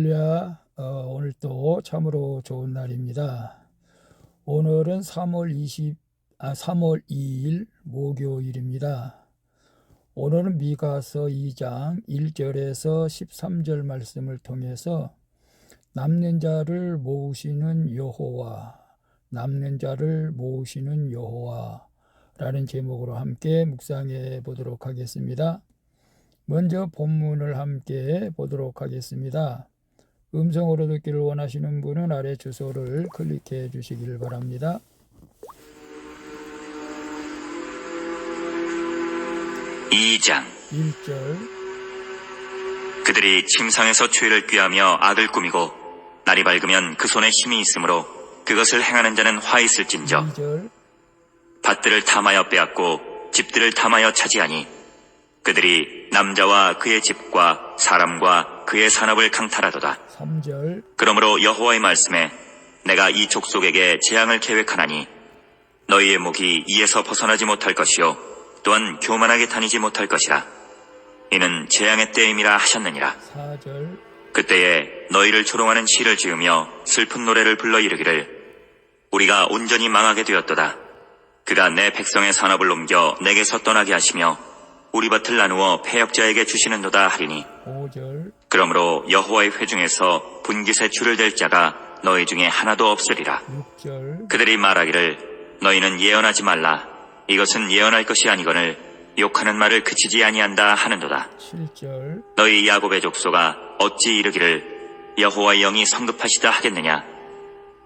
할렐루야. 오늘 또 참으로 좋은 날입니다. 오늘은 3월 2일 목요일입니다. 오늘은 미가서 2장 1절에서 13절 말씀을 통해서 남는 자를 모으시는 여호와, 남는 자를 모으시는 여호와라는 제목으로 함께 묵상해 보도록 하겠습니다. 먼저 본문을 함께 보도록 하겠습니다. 음성으로 듣기를 원하시는 분은 아래 주소를 클릭해 주시길 바랍니다. 2장 1절. 그들이 침상에서 죄를 꾀하며 악을 꾸미고 날이 밝으면 그 손에 힘이 있으므로 그것을 행하는 자는 화 있을진저. 2절. 밭들을 탐하여 빼앗고 집들을 탐하여 차지하니 그들이 남자와 그의 집과 사람과 그의 산업을 강탈하도다. 3절. 그러므로 여호와의 말씀에 내가 이 족속에게 재앙을 계획하나니 너희의 목이 이에서 벗어나지 못할 것이요 또한 교만하게 다니지 못할 것이라. 이는 재앙의 때임이라 하셨느니라. 4절. 그때에 너희를 조롱하는 시를 지으며 슬픈 노래를 불러 이르기를 우리가 온전히 망하게 되었도다. 그가 내 백성의 산업을 옮겨 내게서 떠나게 하시며 우리 밭을 나누어 패역자에게 주시는도다 하리니 5절. 그러므로 여호와의 회중에서 분깃에 줄을 댈 자가 너희 중에 하나도 없으리라. 6절. 그들이 말하기를 너희는 예언하지 말라. 이것은 예언할 것이 아니거늘 욕하는 말을 그치지 아니한다 하는도다. 7절. 너희 야곱의 족속아 어찌 이르기를 여호와의 영이 성급하시다 하겠느냐.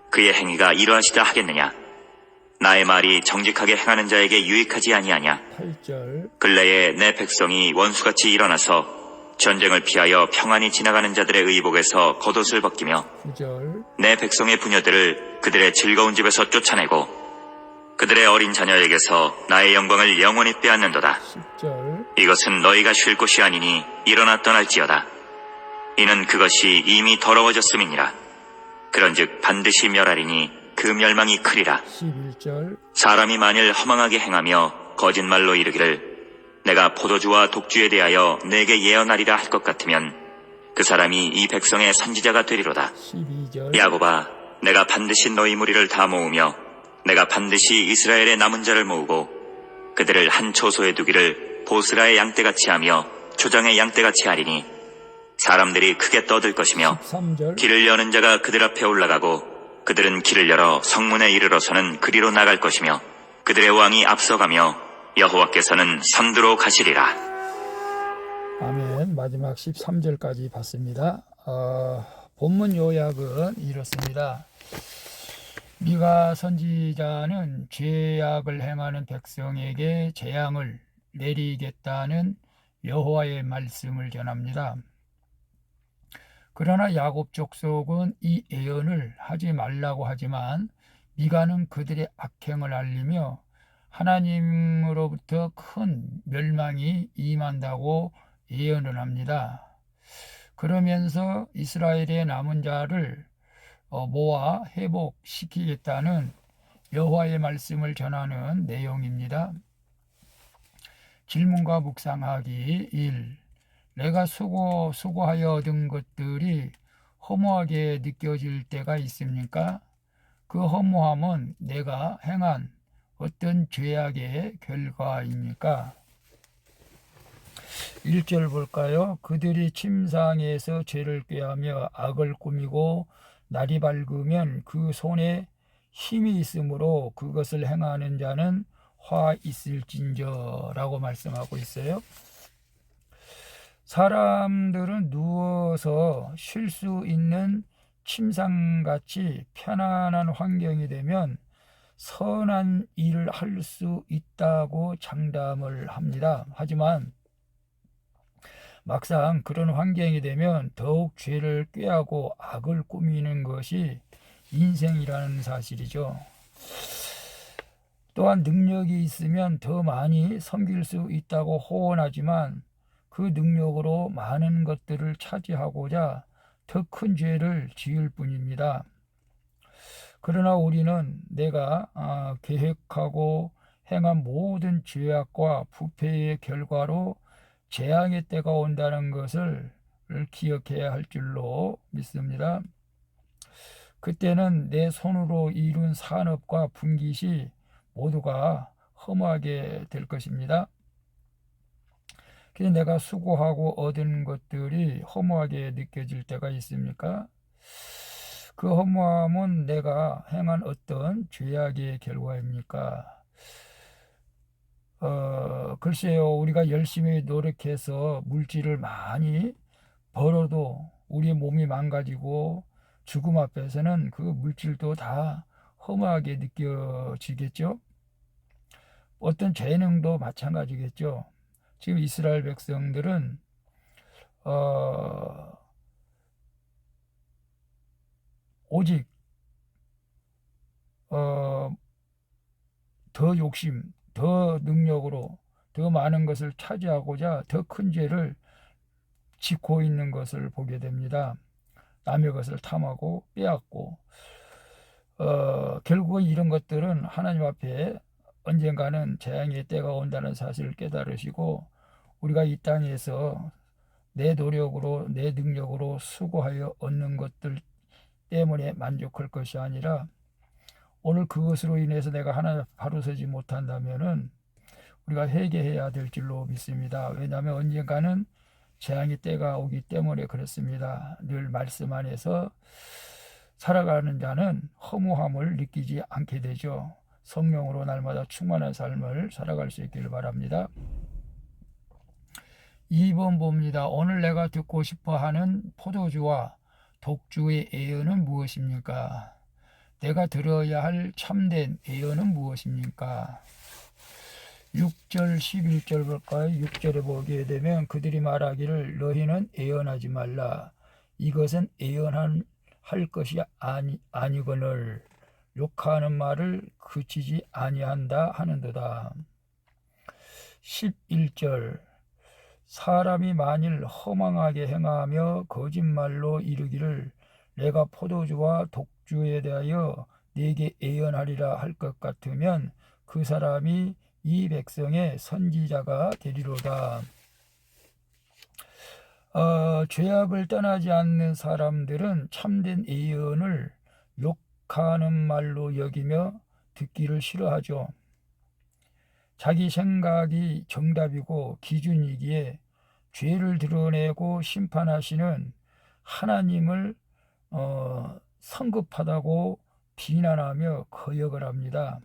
그의 행위가 이러하시다 하겠느냐. 나의 말이 정직하게 행하는 자에게 유익하지 아니하냐. 8절. 근래에 내 백성이 원수같이 일어나서 전쟁을 피하여 평안히 지나가는 자들의 의복에서 겉옷을 벗기며 9절. 내 백성의 부녀들을 그들의 즐거운 집에서 쫓아내고 그들의 어린 자녀에게서 나의 영광을 영원히 빼앗는도다. 10절. 이것은 너희가 쉴 곳이 아니니 일어나 떠날지어다. 이는 그것이 이미 더러워졌음이니라. 그런즉 반드시 멸하리니 그 멸망이 크리라. 11절. 사람이 만일 허망하게 행하며 거짓말로 이르기를 내가 포도주와 독주에 대하여 내게 예언하리라 할 것 같으면 그 사람이 이 백성의 선지자가 되리로다. 12절. 야곱아, 내가 반드시 너희 무리를 다 모으며 내가 반드시 이스라엘의 남은 자를 모으고 그들을 한 초소에 두기를 보스라의 양떼같이 하며 초장의 양떼같이 하리니 사람들이 크게 떠들 것이며 13절. 길을 여는 자가 그들 앞에 올라가고 그들은 길을 열어 성문에 이르러서는 그리로 나갈 것이며 그들의 왕이 앞서가며 여호와께서는 선두로 가시리라. 아멘. 마지막 13절까지 봤습니다. 본문 요약은 이렇습니다. 미가 선지자는 죄악을 행하는 백성에게 재앙을 내리겠다는 여호와의 말씀을 전합니다. 그러나 야곱 족속은 이 예언을 하지 말라고 하지만 미가는 그들의 악행을 알리며 하나님으로부터 큰 멸망이 임한다고 예언을 합니다. 그러면서 이스라엘의 남은 자를 모아 회복시키겠다는 여호와의 말씀을 전하는 내용입니다. 질문과 묵상하기 1. 내가 수고하여 얻은 것들이 허무하게 느껴질 때가 있습니까? 그 허무함은 내가 행한 어떤 죄악의 결과입니까? 1절 볼까요? 그들이 침상에서 죄를 꾀하며 악을 꾸미고 날이 밝으면 그 손에 힘이 있으므로 그것을 행하는 자는 화 있을진저 라고 말씀하고 있어요. 사람들은 누워서 쉴 수 있는 침상같이 편안한 환경이 되면 선한 일을 할 수 있다고 장담을 합니다. 하지만 막상 그런 환경이 되면 더욱 죄를 꾀하고 악을 꾸미는 것이 인생이라는 사실이죠. 또한 능력이 있으면 더 많이 섬길 수 있다고 호언하지만 그 능력으로 많은 것들을 차지하고자 더 큰 죄를 지을 뿐입니다. 그러나 우리는 내가 계획하고 행한 모든 죄악과 부패의 결과로 재앙의 때가 온다는 것을 기억해야 할 줄로 믿습니다. 그때는 내 손으로 이룬 산업과 분깃이 모두가 허무하게 될 것입니다. 그래서 내가 수고하고 얻은 것들이 허무하게 느껴질 때가 있습니까? 그 허무함은 내가 행한 어떤 죄악의 결과입니까? 글쎄요, 우리가 열심히 노력해서 물질을 많이 벌어도 우리 몸이 망가지고 죽음 앞에서는 그 물질도 다 허무하게 느껴지겠죠? 어떤 재능도 마찬가지겠죠. 지금 이스라엘 백성들은 오직 더 욕심, 더 능력으로 더 많은 것을 차지하고자 더 큰 죄를 짓고 있는 것을 보게 됩니다. 남의 것을 탐하고 빼앗고 결국은 이런 것들은 하나님 앞에 언젠가는 재앙의 때가 온다는 사실을 깨달으시고 우리가 이 땅에서 내 노력으로 내 능력으로 수고하여 얻는 것들 때문에 만족할 것이 아니라 오늘 그것으로 인해서 내가 하나님 앞에 바로 서지 못한다면은 우리가 회개해야 될 줄로 믿습니다. 왜냐하면 언젠가는 재앙의 때가 오기 때문에 그렇습니다. 늘 말씀 안에서 살아가는 자는 허무함을 느끼지 않게 되죠. 성령으로 날마다 충만한 삶을 살아갈 수 있기를 바랍니다. 2번 봅니다. 오늘 내가 듣고 싶어하는 포도주와 독주의 예언은 무엇입니까? 내가 들어야 할 참된 예언은 무엇입니까? 6절 11절 볼까요? 6절에 보게 되면 그들이 말하기를 너희는 예언하지 말라. 이것은 예언할 것이 아니거늘 욕하는 말을 그치지 아니한다 하는도다. 11절 사람이 만일 허망하게 행하며 거짓말로 이르기를 내가 포도주와 독주에 대하여 네게 예언하리라 할 것 같으면 그 사람이 이 백성의 선지자가 되리로다. 죄악을 떠나지 않는 사람들은 참된 예언을 욕하는 말로 여기며 듣기를 싫어하죠. 자기 생각이 정답이고 기준이기에 죄를 드러내고 심판하시는 하나님을 성급하다고 비난하며 거역을 합니다.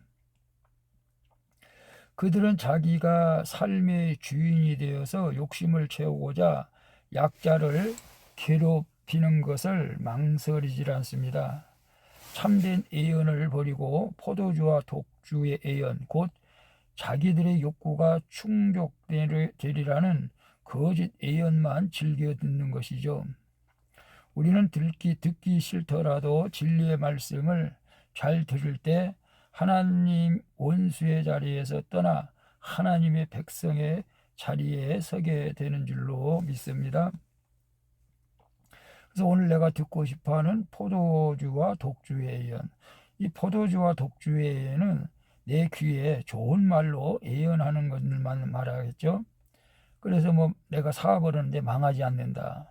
그들은 자기가 삶의 주인이 되어서 욕심을 채우고자 약자를 괴롭히는 것을 망설이질 않습니다. 참된 예언을 버리고 포도주와 독주의 예언, 곧 자기들의 욕구가 충족되리라는 거짓 예언만 즐겨 듣는 것이죠. 우리는 듣기 싫더라도 진리의 말씀을 잘 들을 때 하나님 원수의 자리에서 떠나 하나님의 백성의 자리에 서게 되는 줄로 믿습니다. 그래서 오늘 내가 듣고 싶어하는 포도주와 독주의 예언. 이 포도주와 독주의 예언은 내 귀에 좋은 말로 예언하는 것만 말하겠죠. 그래서 내가 사업을 하는데 망하지 않는다.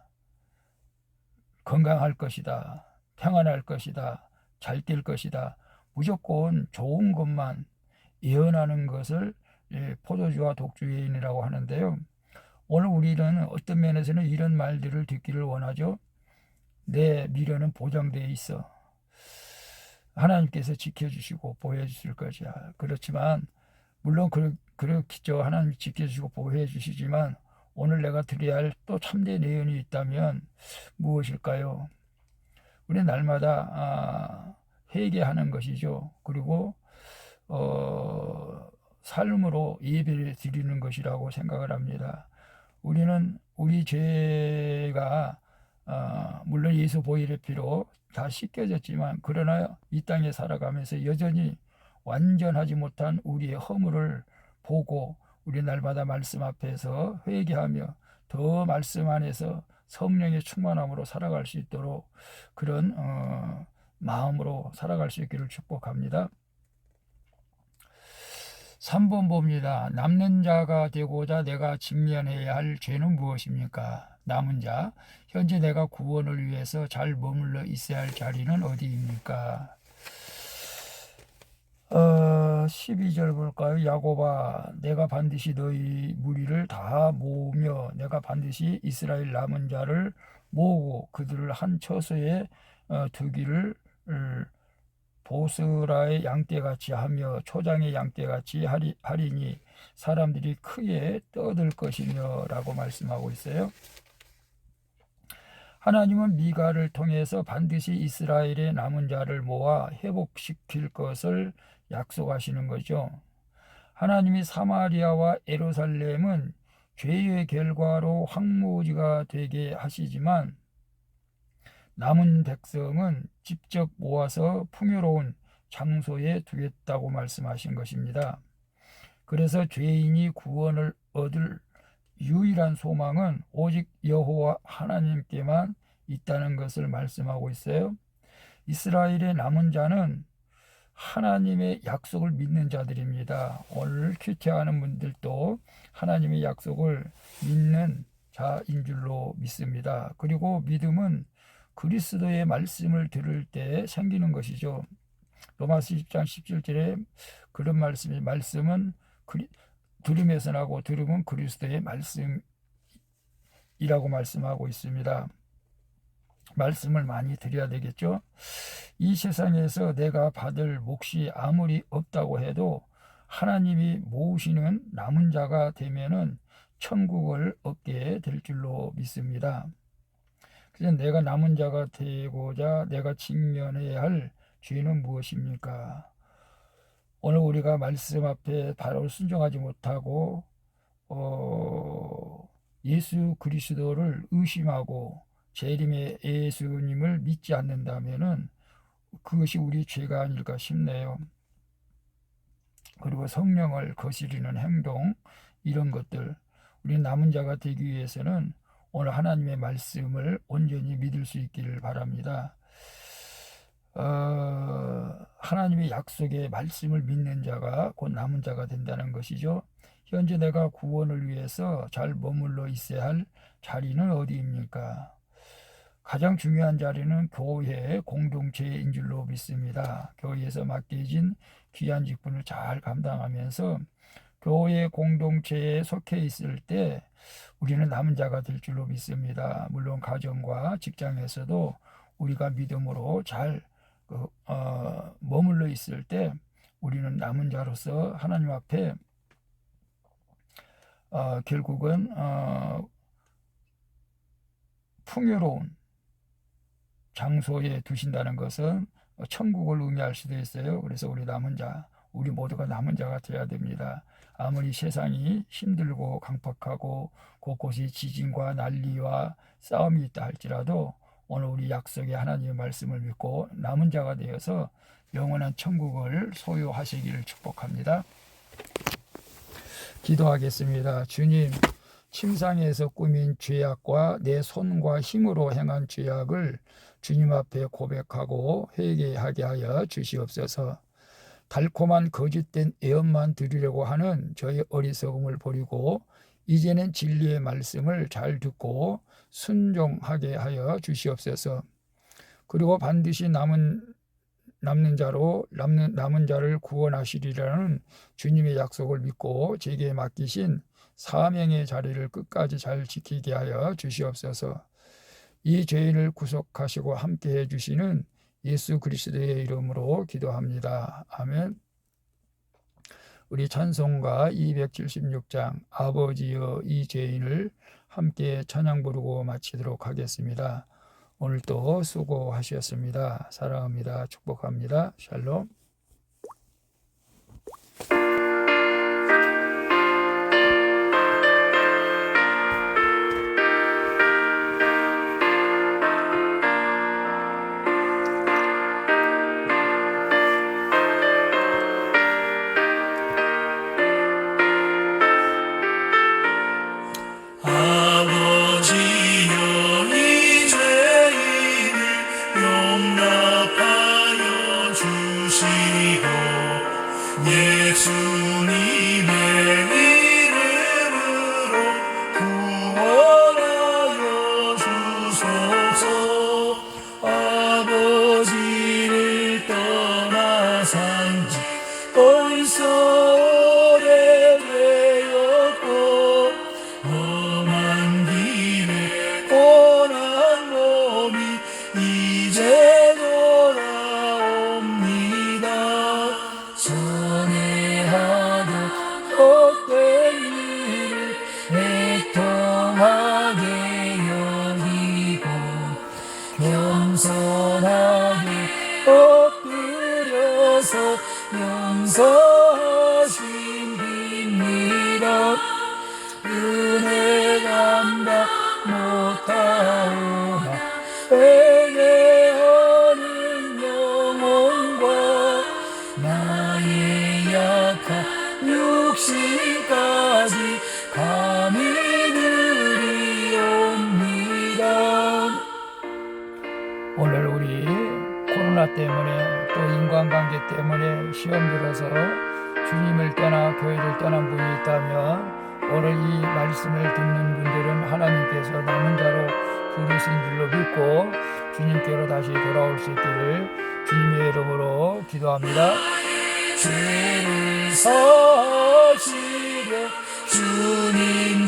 건강할 것이다. 평안할 것이다. 잘 될 것이다. 무조건 좋은 것만 예언하는 것을 포도주와 독주 예언이라고 하는데요. 오늘 우리는 어떤 면에서는 이런 말들을 듣기를 원하죠. 내 미래는 보장되어 있어. 하나님께서 지켜주시고 보호해주실 것이야. 그렇지만 물론 그렇겠죠. 하나님이 지켜주시고 보호해주시지만 오늘 내가 드려야 할 또 참된 예언이 있다면 무엇일까요? 우리는 날마다 회개하는 것이죠. 그리고 삶으로 예배를 드리는 것이라고 생각을 합니다. 우리는 우리 죄가 물론 예수 보혈의 피로 다 씻겨졌지만 그러나 이 땅에 살아가면서 여전히 완전하지 못한 우리의 허물을 보고 우리 날마다 말씀 앞에서 회개하며 더 말씀 안에서 성령의 충만함으로 살아갈 수 있도록 그런 마음으로 살아갈 수 있기를 축복합니다. 3번 봅니다. 남는 자가 되고자 내가 직면해야 할 죄는 무엇입니까? 남은 자, 현재 내가 구원을 위해서 잘 머물러 있어야 할 자리는 어디입니까? 12절 볼까요? 야곱아, 내가 반드시 너희 무리를 다 모으며 내가 반드시 이스라엘 남은 자를 모으고 그들을 한 처소에 두기를 보스라의 양떼같이 하며 초장의 양떼같이 하리니 사람들이 크게 떠들 것이며 라고 말씀하고 있어요. 하나님은 미가를 통해서 반드시 이스라엘의 남은 자를 모아 회복시킬 것을 약속하시는 거죠. 하나님이 사마리아와 예루살렘은 죄의 결과로 황무지가 되게 하시지만 남은 백성은 직접 모아서 풍요로운 장소에 두겠다고 말씀하신 것입니다. 그래서 죄인이 구원을 얻을 유일한 소망은 오직 여호와 하나님께만 있다는 것을 말씀하고 있어요. 이스라엘의 남은 자는 하나님의 약속을 믿는 자들입니다. 오늘 큐티하는 분들도 하나님의 약속을 믿는 자인 줄로 믿습니다. 그리고 믿음은 그리스도의 말씀을 들을 때 생기는 것이죠. 로마서 10장 17절에 그런 말씀은 들음에서 나고 들음은 그리스도의 말씀이라고 말씀하고 있습니다. 말씀을 많이 드려야 되겠죠. 이 세상에서 내가 받을 몫이 아무리 없다고 해도 하나님이 모으시는 남은 자가 되면은 천국을 얻게 될 줄로 믿습니다. 그래서 내가 남은 자가 되고자 내가 직면해야 할 죄는 무엇입니까? 오늘 우리가 말씀 앞에 바로 순종하지 못하고 예수 그리스도를 의심하고 재림의 예수님을 믿지 않는다면은 그것이 우리 죄가 아닐까 싶네요. 그리고 성령을 거스리는 행동, 이런 것들, 우리 남은 자가 되기 위해서는 오늘 하나님의 말씀을 온전히 믿을 수 있기를 바랍니다. 하나님의 약속의 말씀을 믿는 자가 곧 남은 자가 된다는 것이죠. 현재 내가 구원을 위해서 잘 머물러 있어야 할 자리는 어디입니까? 가장 중요한 자리는 교회 공동체인 줄로 믿습니다. 교회에서 맡겨진 귀한 직분을 잘 감당하면서 교회 공동체에 속해 있을 때 우리는 남은 자가 될 줄로 믿습니다. 물론 가정과 직장에서도 우리가 믿음으로 잘 머물러 있을 때 우리는 남은 자로서 하나님 앞에 결국은 풍요로운 장소에 두신다는 것은 천국을 의미할 수도 있어요. 그래서 우리 모두가 남은 자가 되어야 됩니다. 아무리 세상이 힘들고 강팍하고 곳곳이 지진과 난리와 싸움이 있다 할지라도 오늘 우리 약속의 하나님의 말씀을 믿고 남은 자가 되어서 영원한 천국을 소유하시기를 축복합니다. 기도하겠습니다. 주님, 침상에서 꾸민 죄악과 내 손과 힘으로 행한 죄악을 주님 앞에 고백하고 회개하게 하여 주시옵소서. 달콤한 거짓된 애언만 드리려고 하는 저의 어리석음을 버리고 이제는 진리의 말씀을 잘 듣고 순종하게 하여 주시옵소서. 그리고 반드시 남은 자를 구원하시리라는 주님의 약속을 믿고 제게 맡기신 사명의 자리를 끝까지 잘 지키게 하여 주시옵소서. 이 죄인을 구속하시고 함께 해주시는 예수 그리스도의 이름으로 기도합니다. 아멘. 우리 찬송가 276장 아버지여 이 죄인을 함께 찬양 부르고 마치도록 하겠습니다. 오늘도 수고하셨습니다. 사랑합니다. 축복합니다. 샬롬. 예수님의 이름으로 구원하여 겸손하게 엎드려서 용서하신 빕니다. 은혜 감당 못하오나 회개하는 영혼과 나의 약한 육신까지 감히 드리옵니다. 오늘 우리 코로나 때문에 또 인간관계 때문에 시험 들어서 주님을 떠나 교회를 떠난 분이 있다면 오늘 이 말씀을 듣는 분들은 하나님께서 남은 자로 부르신 줄로 믿고 주님께로 다시 돌아올 수 있기를 주님의 이름으로 기도합니다. 죄를 사시려 주님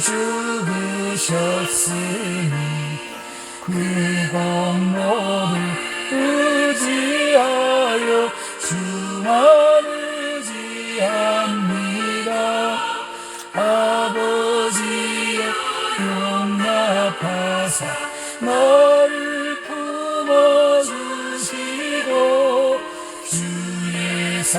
죽으셨으니 그 공로를 의지하여 주만 의지합니다. 아버지여 용납하사 나를 품어주시고 주의 사